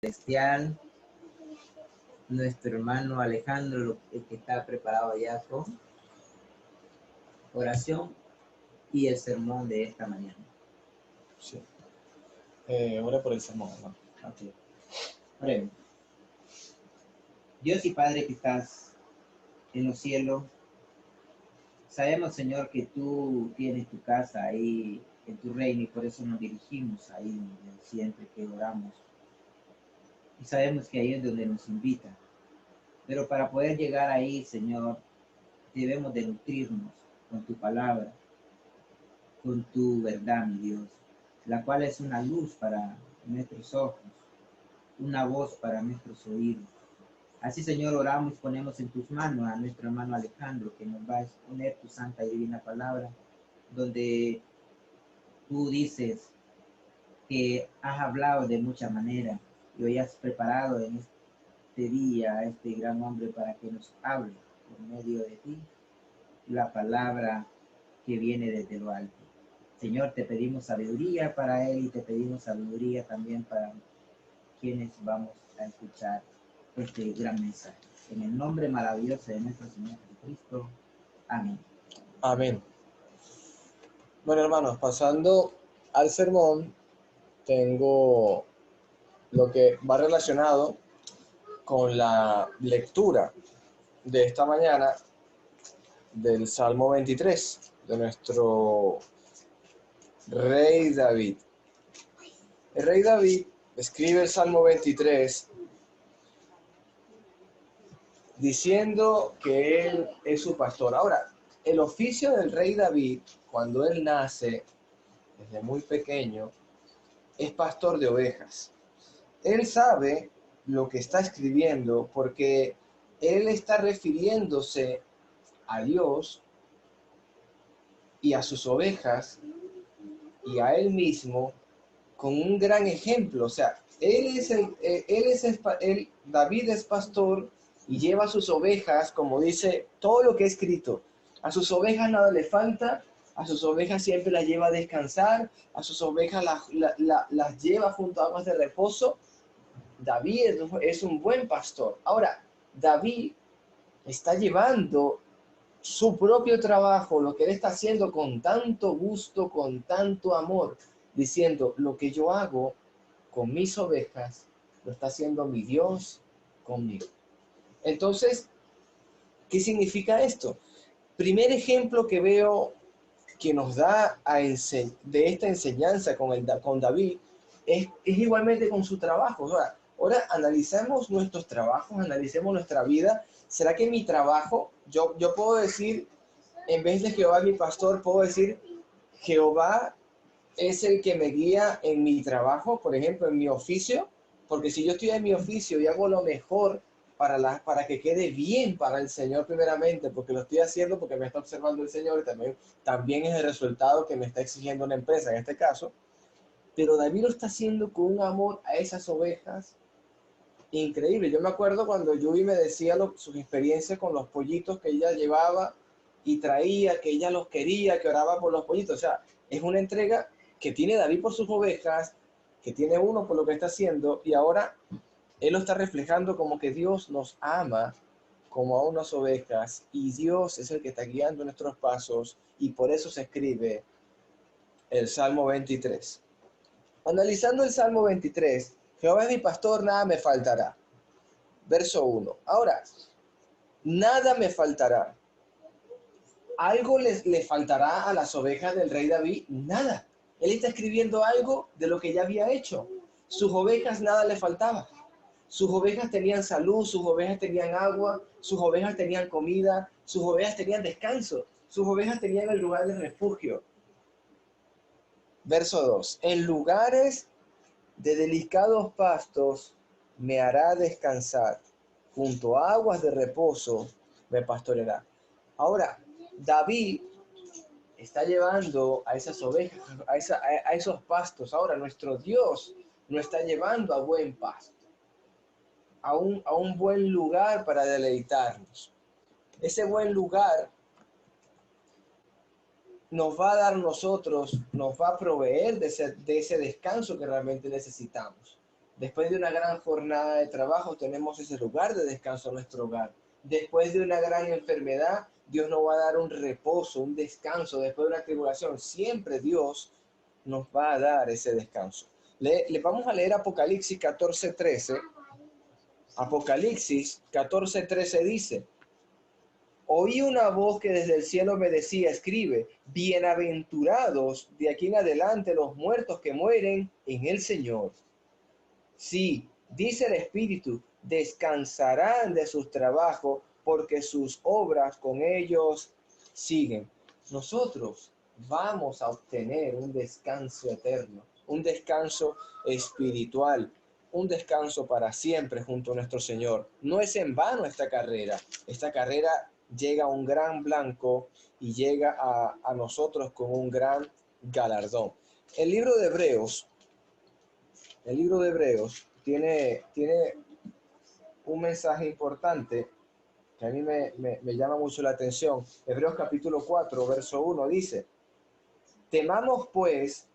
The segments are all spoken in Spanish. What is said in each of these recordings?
Celestial, nuestro hermano Alejandro, el que está preparado ya con oración y el sermón de esta mañana. Sí. Ora por el sermón, hermano. Ok. Oremos. Dios y Padre que estás en los cielos, sabemos, Señor, que tú tienes tu casa ahí en tu reino y por eso nos dirigimos ahí siempre que oramos. Y sabemos que ahí es donde nos invita. Pero para poder llegar ahí, Señor, debemos de nutrirnos con tu palabra, con tu verdad, mi Dios, la cual es una luz para nuestros ojos, una voz para nuestros oídos. Así, Señor, oramos y ponemos en tus manos a nuestro hermano Alejandro, que nos va a exponer tu santa y divina palabra, donde tú dices que has hablado de muchas maneras y hoy has preparado en este día a este gran hombre para que nos hable por medio de ti la palabra que viene desde lo alto. Señor, te pedimos sabiduría para él y te pedimos sabiduría también para quienes vamos a escuchar este gran mensaje. En el nombre maravilloso de nuestro Señor Jesucristo. Amén. Amén. Bueno, hermanos, pasando al sermón, tengo lo que va relacionado con la lectura de esta mañana del Salmo 23, de nuestro rey David. El rey David escribe el Salmo 23 diciendo que él es su pastor. Ahora, el oficio del rey David, cuando él nace, desde muy pequeño, es pastor de ovejas. Él sabe lo que está escribiendo porque él está refiriéndose a Dios y a sus ovejas y a él mismo con un gran ejemplo. O sea, David es pastor y lleva a sus ovejas, como dice todo lo que he escrito. A sus ovejas nada le falta, a sus ovejas siempre las lleva a descansar, a sus ovejas las lleva junto a aguas de reposo. David es un buen pastor. Ahora, David está llevando su propio trabajo, lo que él está haciendo con tanto gusto, con tanto amor, diciendo, lo que yo hago con mis ovejas, lo está haciendo mi Dios conmigo. Entonces, ¿qué significa esto? Primer ejemplo que veo que nos da de esta enseñanza con David es igualmente con su trabajo. Ahora analicemos nuestros trabajos, analicemos nuestra vida. ¿Será que mi trabajo, yo puedo decir, en vez de Jehová mi pastor, puedo decir, Jehová es el que me guía en mi trabajo, por ejemplo, en mi oficio? Porque si yo estoy en mi oficio y hago lo mejor para que quede bien para el Señor primeramente, porque lo estoy haciendo porque me está observando el Señor y también es el resultado que me está exigiendo una empresa en este caso, pero David lo está haciendo con un amor a esas ovejas increíble. Yo me acuerdo cuando Yubi me decía sus experiencias con los pollitos que ella llevaba y traía, que ella los quería, que oraba por los pollitos. O sea, es una entrega que tiene David por sus ovejas, que tiene uno por lo que está haciendo, y ahora él lo está reflejando como que Dios nos ama como a unas ovejas, y Dios es el que está guiando nuestros pasos, y por eso se escribe el Salmo 23. Analizando el Salmo 23, Jehová es mi pastor, nada me faltará. Verso 1. Ahora, nada me faltará. ¿Algo le faltará a las ovejas del rey David? Nada. Él está escribiendo algo de lo que ya había hecho. Sus ovejas nada le faltaba. Sus ovejas tenían salud, sus ovejas tenían agua, sus ovejas tenían comida, sus ovejas tenían descanso, sus ovejas tenían el lugar de refugio. Verso 2. En lugares de delicados pastos me hará descansar, junto a aguas de reposo me pastoreará. Ahora, David está llevando a esas ovejas, a esos pastos. Ahora, nuestro Dios nos está llevando a buen pasto, a un buen lugar para deleitarnos. Ese buen lugar nos va a dar nos va a proveer de ese descanso que realmente necesitamos. Después de una gran jornada de trabajo, tenemos ese lugar de descanso en nuestro hogar. Después de una gran enfermedad, Dios nos va a dar un reposo, un descanso. Después de una tribulación, siempre Dios nos va a dar ese descanso. Le vamos a leer Apocalipsis 14:13. Apocalipsis 14:13 dice: oí una voz que desde el cielo me decía, escribe, bienaventurados de aquí en adelante los muertos que mueren en el Señor. Sí, dice el Espíritu, descansarán de sus trabajos porque sus obras con ellos siguen. Nosotros vamos a obtener un descanso eterno, un descanso espiritual, un descanso para siempre junto a nuestro Señor. No es en vano esta carrera. Esta carrera llega a un gran blanco y llega a nosotros con un gran galardón. El libro de Hebreos tiene un mensaje importante que a mí me llama mucho la atención. Hebreos capítulo 4, verso 1 dice: temamos pues,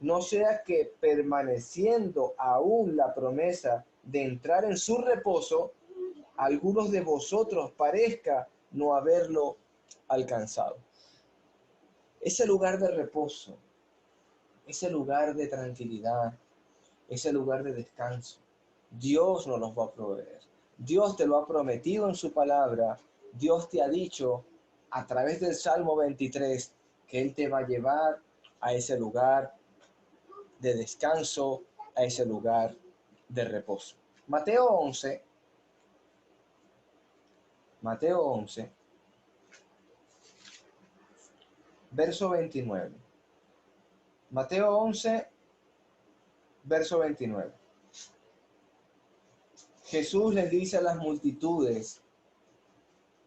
no sea que permaneciendo aún la promesa de entrar en su reposo, algunos de vosotros parezca no haberlo alcanzado. Ese lugar de reposo, ese lugar de tranquilidad, ese lugar de descanso, Dios nos los va a proveer. Dios te lo ha prometido en su palabra. Dios te ha dicho a través del Salmo 23 que Él te va a llevar a ese lugar de descanso, a ese lugar de reposo. Mateo 11, verso 29. Mateo 11, verso 29. Jesús les dice a las multitudes,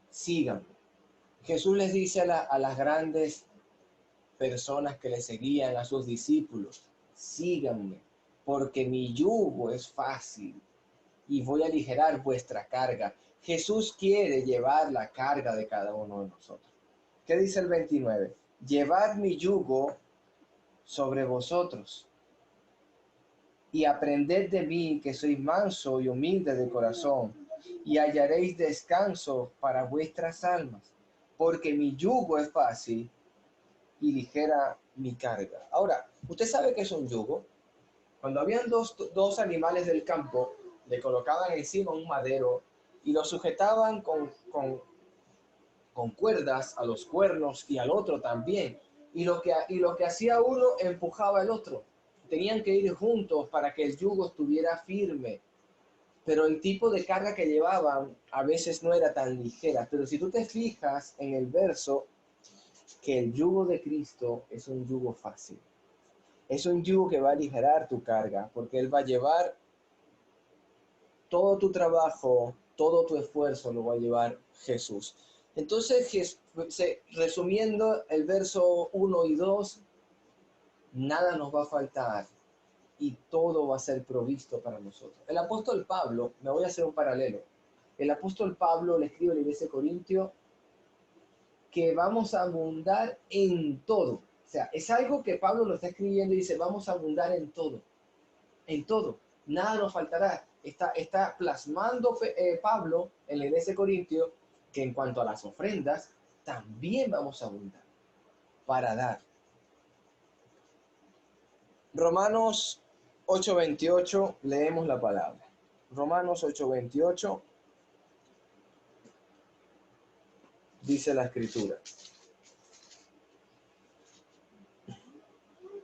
síganme. Jesús les dice a las grandes personas que le seguían, a sus discípulos, síganme, porque mi yugo es fácil y voy a aligerar vuestra carga. Jesús quiere llevar la carga de cada uno de nosotros. ¿Qué dice el 29? Llevad mi yugo sobre vosotros y aprended de mí, que soy manso y humilde de corazón, y hallaréis descanso para vuestras almas, porque mi yugo es fácil y ligera mi carga. Ahora, ¿usted sabe qué es un yugo? Cuando habían dos animales del campo, le colocaban encima un madero y lo sujetaban con cuerdas a los cuernos y al otro también. Y lo que hacía uno empujaba al otro. Tenían que ir juntos para que el yugo estuviera firme. Pero el tipo de carga que llevaban a veces no era tan ligera. Pero si tú te fijas en el verso, que el yugo de Cristo es un yugo fácil. Es un yugo que va a aligerar tu carga, porque Él va a llevar todo tu trabajo, todo tu esfuerzo, lo va a llevar Jesús. Entonces, resumiendo el verso 1 y 2, nada nos va a faltar y todo va a ser provisto para nosotros. El apóstol Pablo, me voy a hacer un paralelo. El apóstol Pablo le escribe a la iglesia de Corintio que vamos a abundar en todo. O sea, es algo que Pablo lo está escribiendo y dice, vamos a abundar en todo. En todo. Nada nos faltará. Está plasmando Pablo en la iglesia de Corintio que en cuanto a las ofrendas, también vamos a abundar para dar. Romanos 8:28, leemos la palabra. Romanos 8:28 dice la escritura.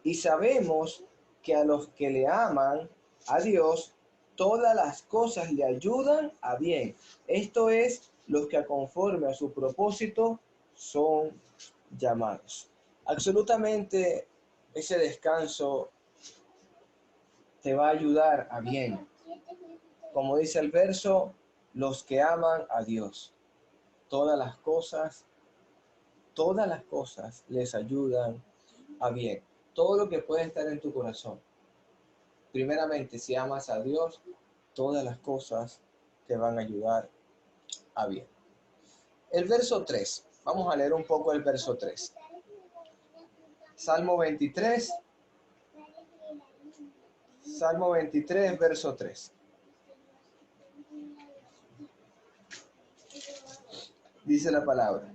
Y sabemos que a los que le aman a Dios, todas las cosas le ayudan a bien. Esto es, los que conforme a su propósito son llamados. Absolutamente ese descanso te va a ayudar a bien. Como dice el verso, los que aman a Dios, todas las cosas les ayudan a bien. Todo lo que puede estar en tu corazón. Primeramente, si amas a Dios, todas las cosas te van a ayudar a bien. El verso 3. Vamos a leer un poco el verso 3. Salmo 23, Salmo 23, verso 3. Dice la palabra: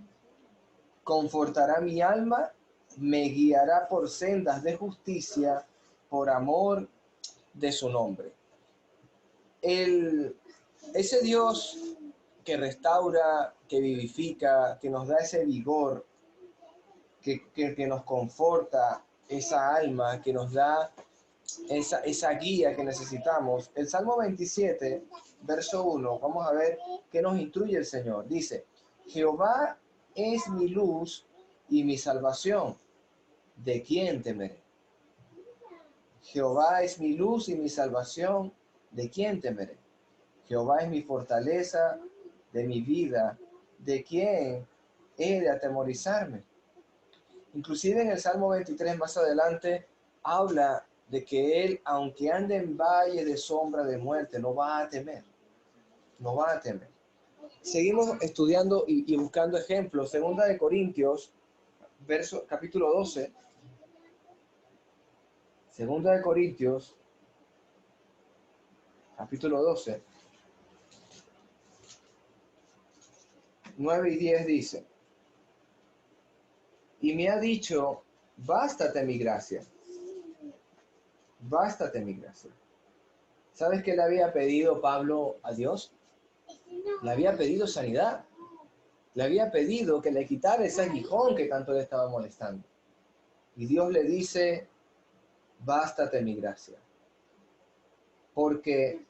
confortará mi alma, me guiará por sendas de justicia, por amor de su nombre. Ese Dios que restaura, que vivifica, que nos da ese vigor, que nos conforta esa alma, que nos da esa guía que necesitamos. El Salmo 27, verso 1, vamos a ver qué nos instruye el Señor. Dice: Jehová es mi luz y mi salvación, ¿de quién temeré? Jehová es mi luz y mi salvación, ¿de quién temeré? Jehová es mi fortaleza de mi vida, ¿de quién he de atemorizarme? Inclusive en el Salmo 23 más adelante habla de que él, aunque ande en valle de sombra de muerte, no va a temer. No va a temer. Seguimos estudiando y buscando ejemplos. Segunda de Corintios, capítulo 12. Segunda de Corintios, capítulo 12. 9 y 10 dice: y me ha dicho, bástate mi gracia. Bástate mi gracia. ¿Sabes qué le había pedido Pablo a Dios? Le había pedido sanidad. Le había pedido que le quitara ese aguijón que tanto le estaba molestando. Y Dios le dice: bástate mi gracia. Porque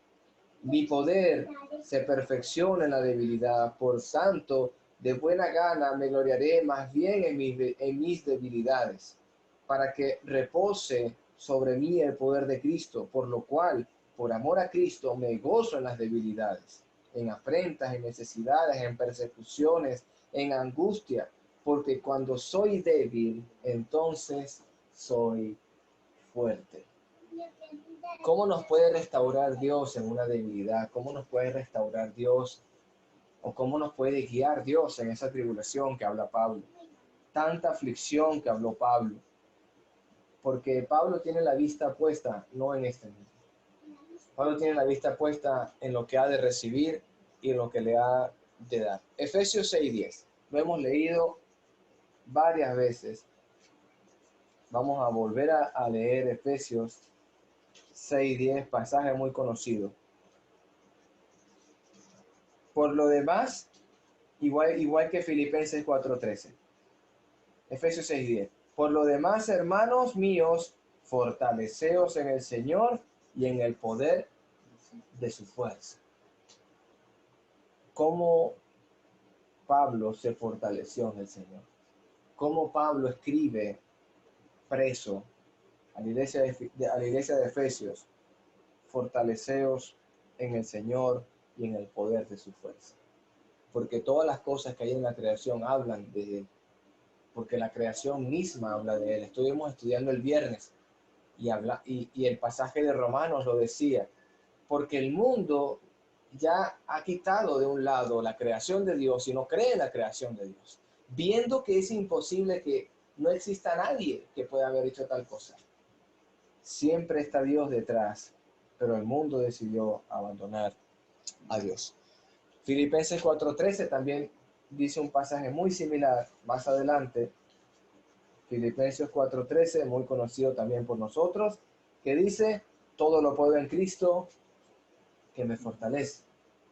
mi poder se perfecciona en la debilidad. Por tanto, de buena gana me gloriaré más bien en mis debilidades, para que repose sobre mí el poder de Cristo, por lo cual, por amor a Cristo, me gozo en las debilidades, en afrentas, en necesidades, en persecuciones, en angustia, porque cuando soy débil, entonces soy fuerte. ¿Cómo nos puede restaurar Dios en una debilidad? ¿Cómo nos puede restaurar Dios? ¿O cómo nos puede guiar Dios en esa tribulación que habla Pablo? Tanta aflicción que habló Pablo. Porque Pablo tiene la vista puesta no en este mundo. Pablo tiene la vista puesta en lo que ha de recibir y en lo que le ha de dar. Efesios 6:10. Lo hemos leído varias veces. Vamos a volver a leer Efesios 6:10, pasaje muy conocido. Por lo demás, igual que Filipenses 4:13. Efesios 6:10. Por lo demás, hermanos míos, fortaleceos en el Señor y en el poder de su fuerza. ¿Cómo Pablo se fortaleció en el Señor? ¿Cómo Pablo escribe preso a la iglesia de Efesios? Fortaleceos en el Señor y en el poder de su fuerza. Porque todas las cosas que hay en la creación hablan de Él. Porque la creación misma habla de Él. Estuvimos estudiando el viernes y el pasaje de Romanos lo decía. Porque el mundo ya ha quitado de un lado la creación de Dios y no cree en la creación de Dios, viendo que es imposible, que no exista nadie que pueda haber hecho tal cosa. Siempre está Dios detrás, pero el mundo decidió abandonar a Dios. Filipenses 4:13 también dice un pasaje muy similar más adelante. Filipenses 4:13, muy conocido también por nosotros, que dice: todo lo puedo en Cristo que me fortalece.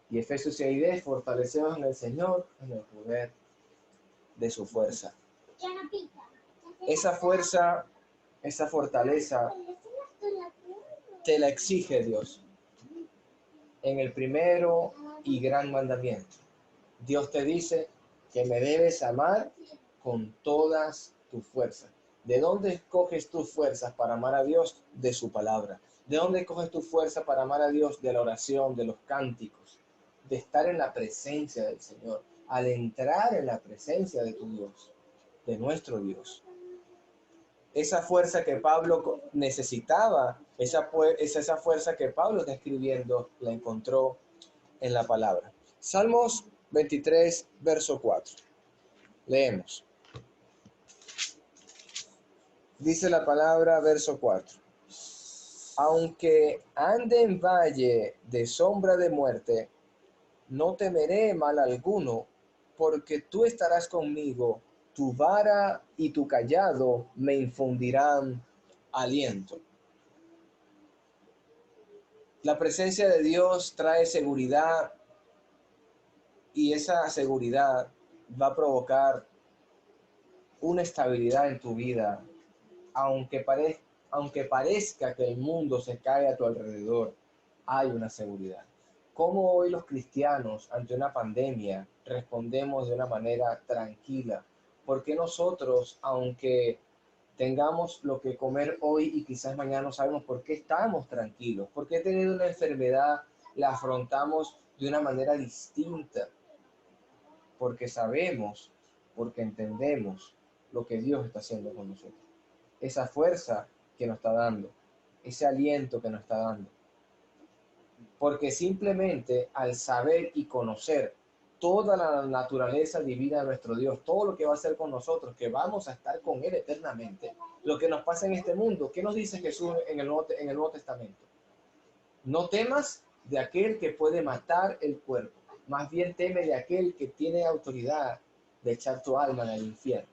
Y Efesios 6:10, fortaleceos en el Señor, en el poder de su fuerza. Esa fuerza, esa fortaleza, te la exige Dios. En el primero y gran mandamiento, Dios te dice que me debes amar con todas tus fuerzas. ¿De dónde escoges tus fuerzas para amar a Dios? De su palabra. ¿De dónde escoges tu fuerza para amar a Dios? De la oración, de los cánticos, de estar en la presencia del Señor, al entrar en la presencia de tu Dios, de nuestro Dios. Esa fuerza que Pablo necesitaba, esa fuerza que Pablo está escribiendo, la encontró en la palabra. Salmos 23, verso 4. Leemos. Dice la palabra, verso 4. Aunque ande en valle de sombra de muerte, no temeré mal alguno, porque tú estarás conmigo, tu vara y tu cayado me infundirán aliento. La presencia de Dios trae seguridad y esa seguridad va a provocar una estabilidad en tu vida, aunque parezca que el mundo se cae a tu alrededor, hay una seguridad. ¿Cómo hoy los cristianos ante una pandemia respondemos de una manera tranquila? ¿Por qué nosotros, aunque tengamos lo que comer hoy y quizás mañana no sabemos por qué estamos tranquilos? ¿Por qué teniendo una enfermedad la afrontamos de una manera distinta? Porque sabemos, porque entendemos lo que Dios está haciendo con nosotros. Esa fuerza que nos está dando, ese aliento que nos está dando. Porque simplemente al saber y conocer toda la naturaleza divina de nuestro Dios, todo lo que va a hacer con nosotros, que vamos a estar con Él eternamente, lo que nos pasa en este mundo, ¿qué nos dice Jesús en el Nuevo Testamento? No temas de aquel que puede matar el cuerpo, más bien teme de aquel que tiene autoridad de echar tu alma en el infierno.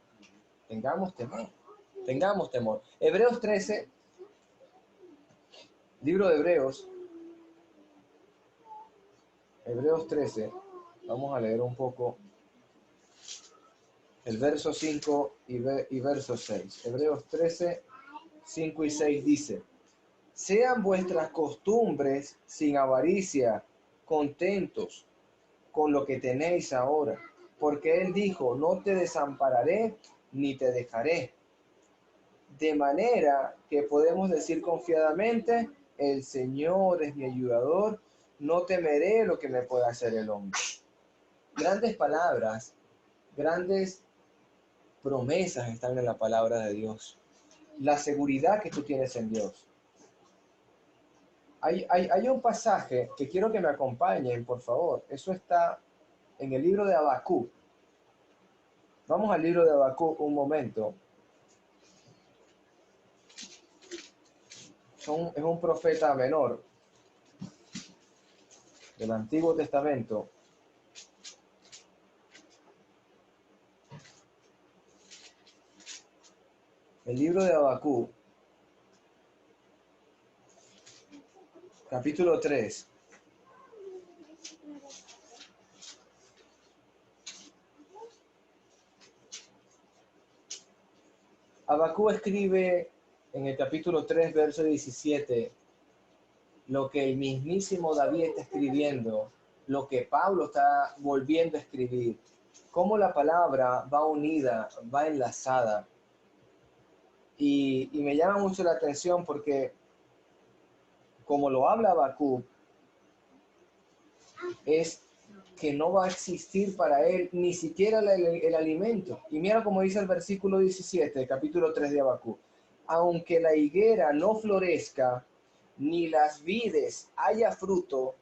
Tengamos temor, tengamos temor. Hebreos 13, libro de Hebreos 13, vamos a leer un poco el verso 5 y verso 6. Hebreos 13, 5 y 6 dice: sean vuestras costumbres sin avaricia, contentos con lo que tenéis ahora, porque Él dijo, no te desampararé ni te dejaré. De manera que podemos decir confiadamente, el Señor es mi ayudador, no temeré lo que me pueda hacer el hombre. Grandes palabras, grandes promesas están en la palabra de Dios. La seguridad que tú tienes en Dios. Hay un pasaje que quiero que me acompañen, por favor. Eso está en el libro de Habacuc. Vamos al libro de Habacuc un momento. Es un profeta menor del Antiguo Testamento. El libro de Habacuc, capítulo 3. Habacuc escribe en el capítulo 3, verso 17, lo que el mismísimo David está escribiendo, lo que Pablo está volviendo a escribir, cómo la palabra va unida, va enlazada. Y me llama mucho la atención porque, como lo habla Habacuc, es que no va a existir para él ni siquiera el alimento. Y mira como dice el versículo 17, capítulo 3 de Habacuc: aunque la higuera no florezca, ni las vides haya fruto,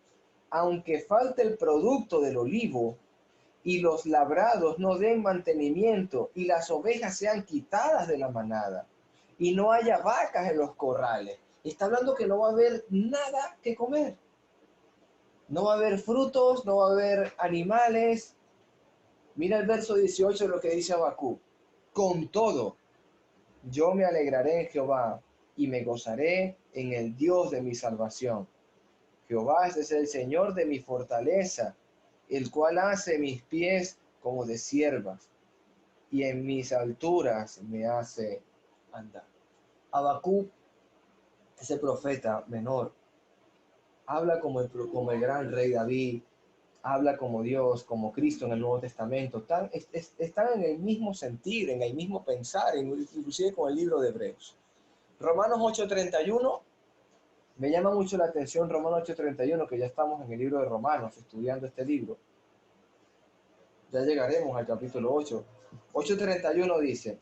aunque falte el producto del olivo, y los labrados no den mantenimiento, y las ovejas sean quitadas de la manada, y no haya vacas en los corrales. Está hablando que no va a haber nada que comer. No va a haber frutos, no va a haber animales. Mira el verso 18 de lo que dice Habacuc. Con todo, yo me alegraré en Jehová y me gozaré en el Dios de mi salvación. Jehová es el Señor de mi fortaleza, el cual hace mis pies como de ciervas y en mis alturas me hace andar. Habacuc, ese profeta menor, habla como el gran rey David, habla como Dios, como Cristo en el Nuevo Testamento. Están en el mismo sentir, en el mismo pensar, inclusive con el libro de Hebreos. Romanos 8:31, me llama mucho la atención Romanos 8:31, que ya estamos en el libro de Romanos estudiando este libro. Ya llegaremos al capítulo 8. 8:31 dice,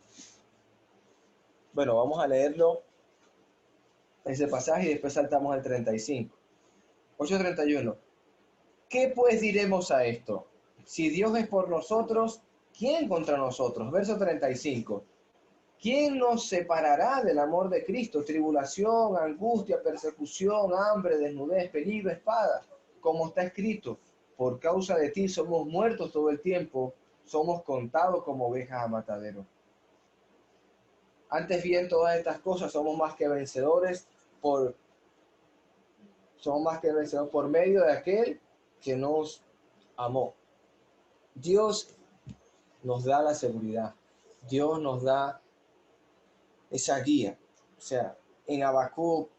bueno, vamos a leerlo, ese pasaje, y después saltamos al 35. 8:31. ¿Qué pues diremos a esto? Si Dios es por nosotros, ¿quién contra nosotros? Verso 35. ¿Quién nos separará del amor de Cristo? Tribulación, angustia, persecución, hambre, desnudez, peligro, espada. Como está escrito, por causa de ti somos muertos todo el tiempo, somos contados como ovejas a matadero. Antes bien, todas estas cosas somos más que vencedores por medio de aquel que nos amó. Dios nos da la seguridad. Dios nos da esa guía. O sea, en Habacuc,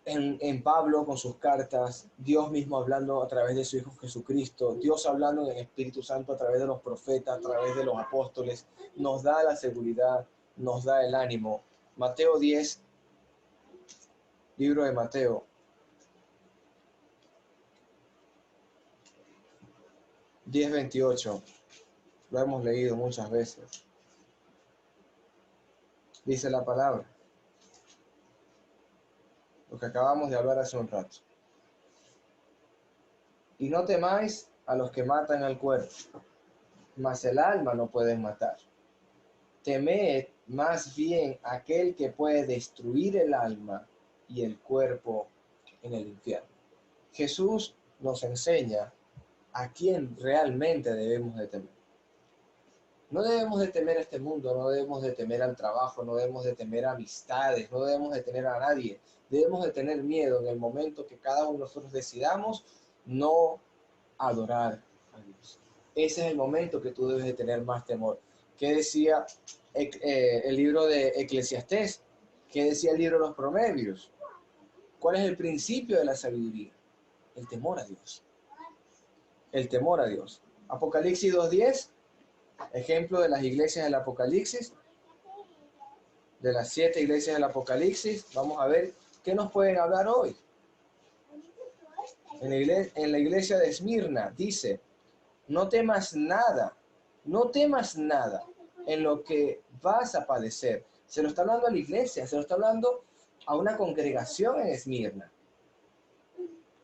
en Pablo con sus cartas, Dios mismo hablando a través de su Hijo Jesucristo, Dios hablando en el Espíritu Santo a través de los profetas, a través de los apóstoles, nos da la seguridad, nos da el ánimo. Mateo 10, libro de Mateo. Mateo 10:28, lo hemos leído muchas veces. Dice la palabra, lo que acabamos de hablar hace un rato. Y no temáis a los que matan al cuerpo, mas el alma no pueden matar. Temed más bien a aquel que puede destruir el alma y el cuerpo en el infierno. Jesús nos enseña a quién realmente debemos de temer. No debemos de temer a este mundo, no debemos de temer al trabajo, no debemos de temer a amistades, no debemos de temer a nadie. Debemos de tener miedo en el momento que cada uno de nosotros decidamos no adorar a Dios. Ese es el momento que tú debes de tener más temor. ¿Qué decía el libro de Eclesiastés? ¿Qué decía el libro de los Proverbios? ¿Cuál es el principio de la sabiduría? El temor a Dios. El temor a Dios. Apocalipsis 2:10, ejemplo de las iglesias del Apocalipsis, de las 7 iglesias del Apocalipsis. Vamos a ver qué nos pueden hablar hoy. En la iglesia de Esmirna dice: no temas nada en lo que vas a padecer. Se lo está hablando a la iglesia, se lo está hablando a una congregación en Esmirna.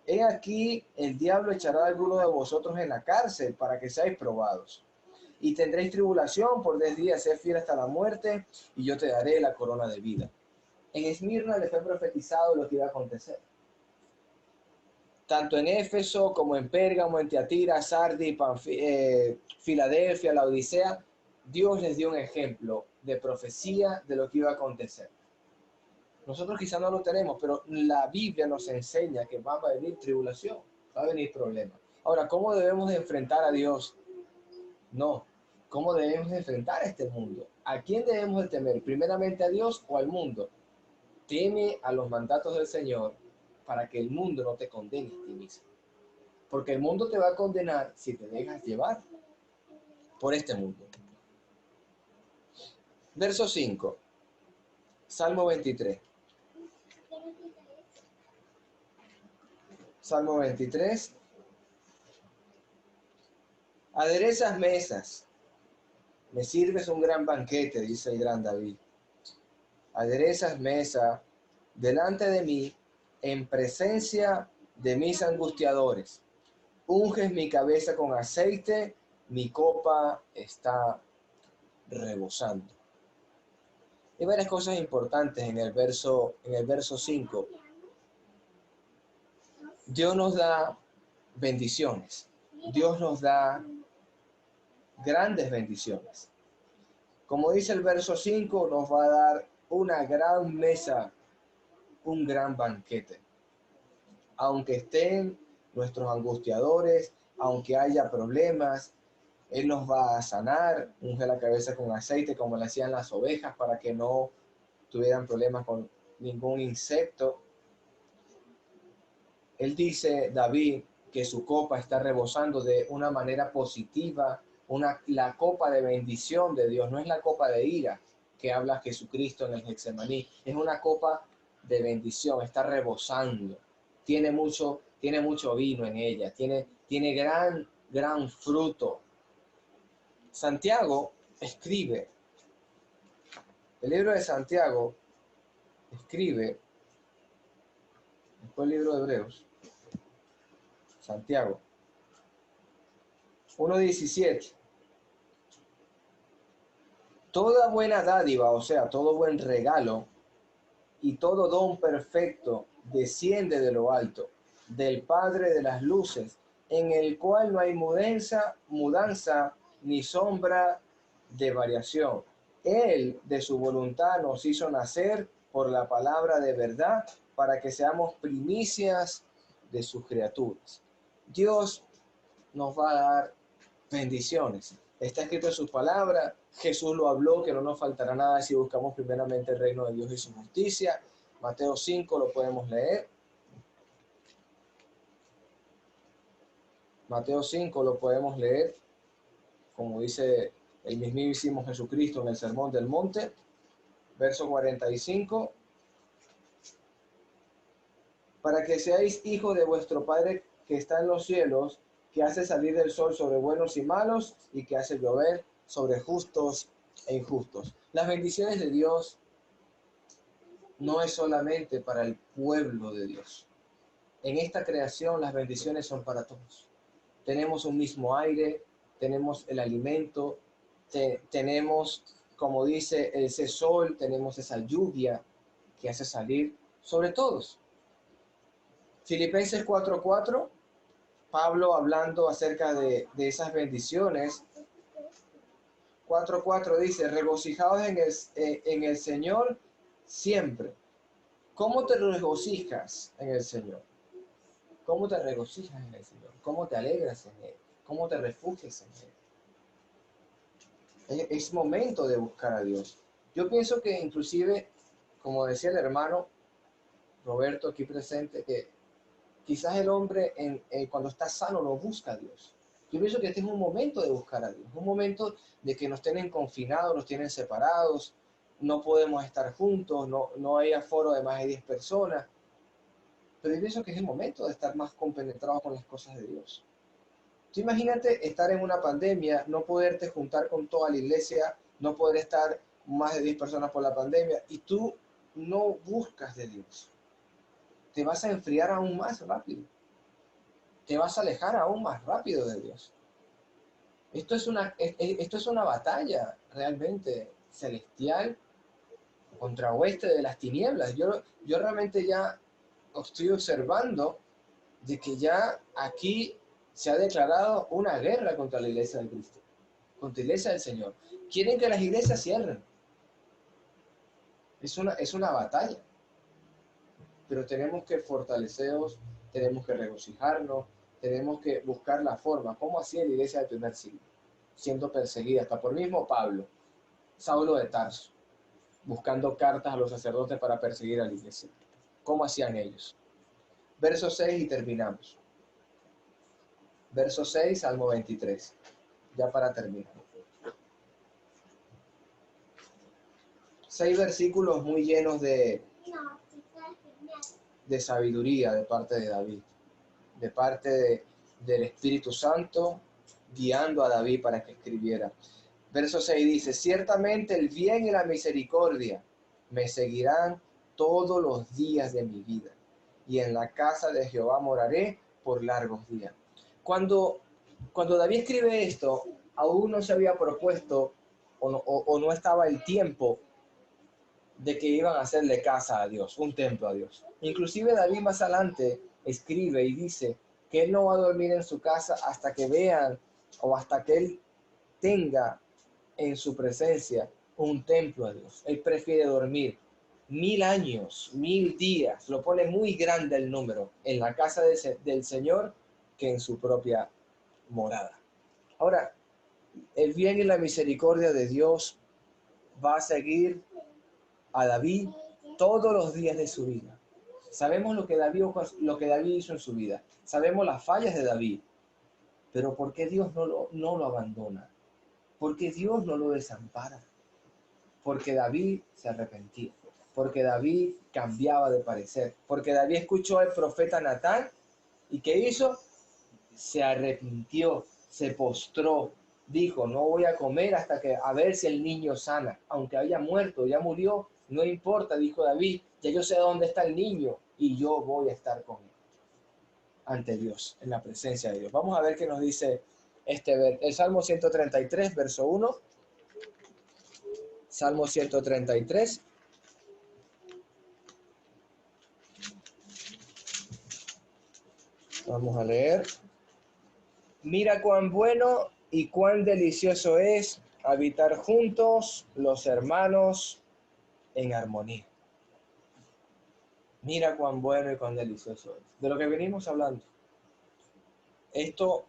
He aquí, el diablo echará a alguno de vosotros en la cárcel para que seáis probados. Y tendréis tribulación por 10 días, sé fiel hasta la muerte, y yo te daré la corona de vida. En Esmirna le fue profetizado lo que iba a acontecer. Tanto en Éfeso como en Pérgamo, en Tiatira, Sardis, Filadelfia, la Odisea, Dios les dio un ejemplo de profecía de lo que iba a acontecer. Nosotros quizás no lo tenemos, pero la Biblia nos enseña que va a venir tribulación, va a venir problemas. Ahora, ¿cómo debemos de enfrentar a Dios? No, ¿cómo debemos de enfrentar este mundo? ¿A quién debemos de temer? ¿Primeramente a Dios o al mundo? Teme a los mandatos del Señor para que el mundo no te condene a ti mismo. Porque el mundo te va a condenar si te dejas llevar por este mundo. Verso 5. Salmo 23. Salmo 23. Aderezas mesas, me sirves un gran banquete, dice el gran David. Aderezas mesa delante de mí en presencia de mis angustiadores. Unges mi cabeza con aceite, mi copa está rebosando. Hay varias cosas importantes en el verso 5. Dios nos da bendiciones. Dios nos da grandes bendiciones. Como dice el verso 5, nos va a dar una gran mesa, un gran banquete. Aunque estén nuestros angustiadores, aunque haya problemas, Él nos va a sanar, unge la cabeza con aceite como le hacían las ovejas para que no tuvieran problemas con ningún insecto. Él dice, David, que su copa está rebosando de una manera positiva, la copa de bendición de Dios, no es la copa de ira que habla Jesucristo en el Getsemaní, es una copa de bendición, está rebosando, tiene mucho vino en ella, tiene gran fruto. Santiago escribe, el libro de Santiago escribe, después el libro de Hebreos, Santiago 1:17. Toda buena dádiva, o sea, todo buen regalo y todo don perfecto desciende de lo alto, del Padre de las luces, en el cual no hay mudanza ni sombra de variación. Él, de su voluntad, nos hizo nacer por la palabra de verdad para que seamos primicias de sus criaturas. Dios nos va a dar bendiciones. Está escrito en su palabra, Jesús lo habló, que no nos faltará nada si buscamos primeramente el reino de Dios y su justicia. Mateo 5 lo podemos leer. Mateo 5 lo podemos leer, como dice el mismísimo Jesucristo en el Sermón del Monte, verso 45. Para que seáis hijos de vuestro Padre que está en los cielos, que hace salir el sol sobre buenos y malos y que hace llover sobre justos e injustos. Las bendiciones de Dios no es solamente para el pueblo de Dios. En esta creación las bendiciones son para todos. Tenemos un mismo aire, tenemos el alimento, tenemos, como dice, ese sol, tenemos esa lluvia que hace salir sobre todos. Filipenses 4:4, Pablo hablando acerca de esas bendiciones, 4:4 dice, regocijaos en el Señor siempre. ¿Cómo te regocijas en el Señor? ¿Cómo te regocijas en el Señor? ¿Cómo te alegras en Él? ¿Cómo te refugias en Él? Es momento de buscar a Dios. Yo pienso que inclusive, como decía el hermano Roberto aquí presente, que quizás el hombre cuando está sano no busca a Dios. Yo pienso que este es un momento de buscar a Dios, un momento de que nos tienen confinados, nos tienen separados, no podemos estar juntos, no hay aforo de más de 10 personas. Pero yo pienso que es el momento de estar más compenetrados con las cosas de Dios. Tú imagínate estar en una pandemia, no poderte juntar con toda la iglesia, no poder estar más de 10 personas por la pandemia y tú no buscas de Dios. Te vas a enfriar aún más rápido. Te vas a alejar aún más rápido de Dios. Esto es una batalla realmente celestial contra oeste de las tinieblas. Yo realmente ya estoy observando de que ya aquí se ha declarado una guerra contra la iglesia de Cristo, contra la iglesia del Señor. Quieren que las iglesias cierren. Es una batalla. Pero tenemos que fortalecernos, tenemos que regocijarnos, tenemos que buscar la forma. ¿Cómo hacía la iglesia del primer siglo? Siendo perseguida, hasta por mismo Pablo, Saulo de Tarso, buscando cartas a los sacerdotes para perseguir a la iglesia. ¿Cómo hacían ellos? Verso 6 y terminamos. Verso 6, Salmo 23. Ya para terminar. 6 versículos muy llenos de sabiduría de parte de David, de parte del Espíritu Santo, guiando a David para que escribiera. Verso 6 dice, ciertamente el bien y la misericordia me seguirán todos los días de mi vida, y en la casa de Jehová moraré por largos días. Cuando David escribe esto, aún no se había propuesto o no estaba el tiempo de que iban a hacerle casa a Dios, un templo a Dios. Inclusive David más adelante escribe y dice que él no va a dormir en su casa hasta que vean o hasta que él tenga en su presencia un templo a Dios. Él prefiere dormir 1000 años, 1000 días, lo pone muy grande el número, en la casa del Señor que en su propia morada. Ahora, el bien y la misericordia de Dios va a seguir a David todos los días de su vida. Sabemos lo que David hizo en su vida. Sabemos las fallas de David. Pero ¿por qué Dios no lo abandona? ¿Por qué Dios no lo desampara? Porque David se arrepentía. Porque David cambiaba de parecer. Porque David escuchó al profeta Natán. ¿Y qué hizo? Se arrepintió, se postró. Dijo, no voy a comer hasta que a ver si el niño sana. Aunque haya muerto, ya murió, no importa, dijo David, ya yo sé dónde está el niño y yo voy a estar con él. Ante Dios, en la presencia de Dios. Vamos a ver qué nos dice el Salmo 133, verso 1. Salmo 133. Vamos a leer. Mira cuán bueno y cuán delicioso es habitar juntos los hermanos en armonía. Mira cuán bueno y cuán delicioso es. De lo que venimos hablando. Esto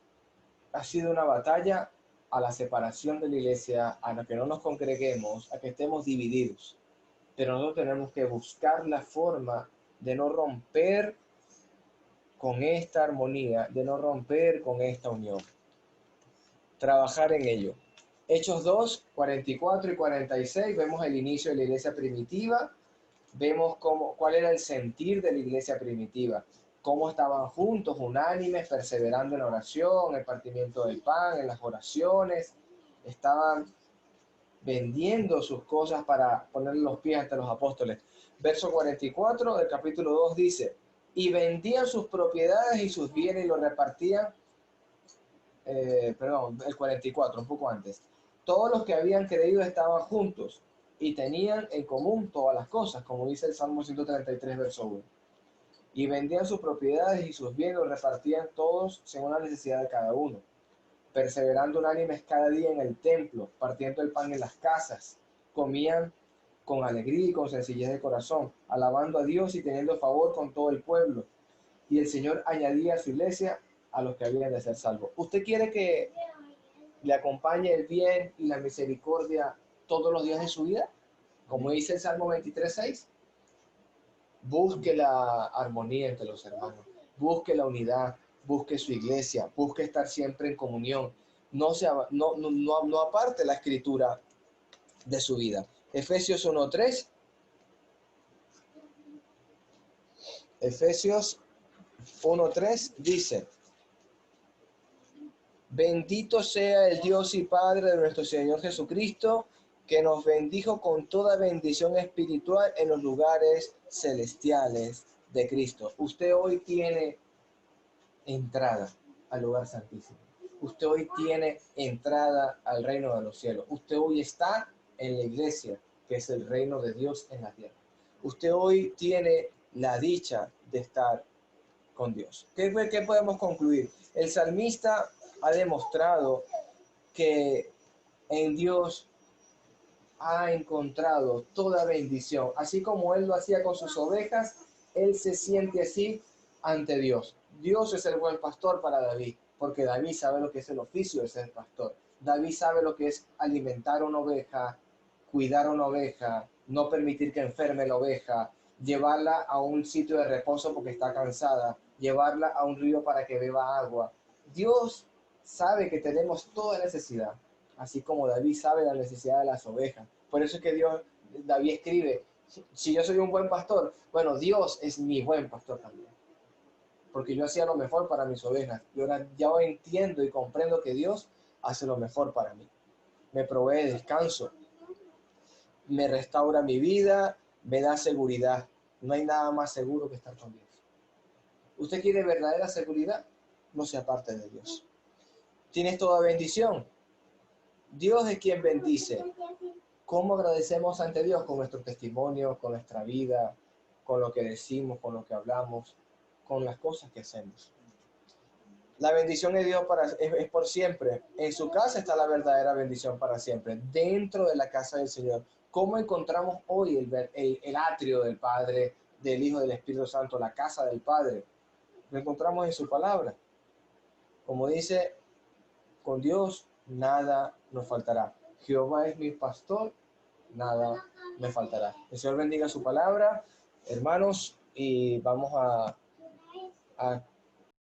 ha sido una batalla a la separación de la iglesia, a la que no nos congreguemos, a que estemos divididos. Pero nosotros tenemos que buscar la forma de no romper con esta armonía, de no romper con esta unión. Trabajar en ello. Hechos 2, 44 y 46, vemos el inicio de la iglesia primitiva, vemos cuál era el sentir de la iglesia primitiva, cómo estaban juntos, unánimes, perseverando en la oración, el partimiento del pan, en las oraciones, estaban vendiendo sus cosas para ponerle los pies ante los apóstoles. Verso 44 del capítulo 2 dice, y vendían sus propiedades y sus bienes y los repartían, el 44, un poco antes. Todos los que habían creído estaban juntos y tenían en común todas las cosas, como dice el Salmo 133, verso 1. Y vendían sus propiedades y sus bienes, los repartían todos según la necesidad de cada uno, perseverando unánimes cada día en el templo, partiendo el pan en las casas, comían con alegría y con sencillez de corazón, alabando a Dios y teniendo favor con todo el pueblo. Y el Señor añadía a su iglesia a los que habían de ser salvos. ¿Usted quiere que le acompañe el bien y la misericordia todos los días de su vida? Como dice el Salmo 23:6. Busque la armonía entre los hermanos, busque la unidad, busque su iglesia, busque estar siempre en comunión. No aparte la escritura de su vida. Efesios 1:3. Efesios 1:3 dice, bendito sea el Dios y Padre de nuestro Señor Jesucristo, que nos bendijo con toda bendición espiritual en los lugares celestiales de Cristo. Usted hoy tiene entrada al lugar santísimo. Usted hoy tiene entrada al reino de los cielos. Usted hoy está en la iglesia, que es el reino de Dios en la tierra. Usted hoy tiene la dicha de estar con Dios. ¿Qué podemos concluir? El salmista ha demostrado que en Dios ha encontrado toda bendición. Así como él lo hacía con sus ovejas, él se siente así ante Dios. Dios es el buen pastor para David, porque David sabe lo que es el oficio de ser pastor. David sabe lo que es alimentar una oveja, cuidar una oveja, no permitir que enferme la oveja, llevarla a un sitio de reposo porque está cansada, llevarla a un río para que beba agua. Dios sabe que tenemos toda necesidad, así como David sabe la necesidad de las ovejas. Por eso es que David escribe, si yo soy un buen pastor, bueno, Dios es mi buen pastor también. Porque yo hacía lo mejor para mis ovejas. Y ahora ya entiendo y comprendo que Dios hace lo mejor para mí. Me provee descanso, me restaura mi vida, me da seguridad. No hay nada más seguro que estar con Dios. ¿Usted quiere verdadera seguridad? No se aparte de Dios. ¿Tienes toda bendición? Dios es quien bendice. ¿Cómo agradecemos ante Dios? Con nuestro testimonio, con nuestra vida, con lo que decimos, con lo que hablamos, con las cosas que hacemos. La bendición de Dios es por siempre. En su casa está la verdadera bendición para siempre, dentro de la casa del Señor. ¿Cómo encontramos hoy el atrio del Padre, del Hijo, del Espíritu Santo, la casa del Padre? Lo encontramos en su palabra. Como dice, con Dios nada nos faltará. Jehová es mi pastor, nada me faltará. El Señor bendiga su palabra, hermanos, y vamos a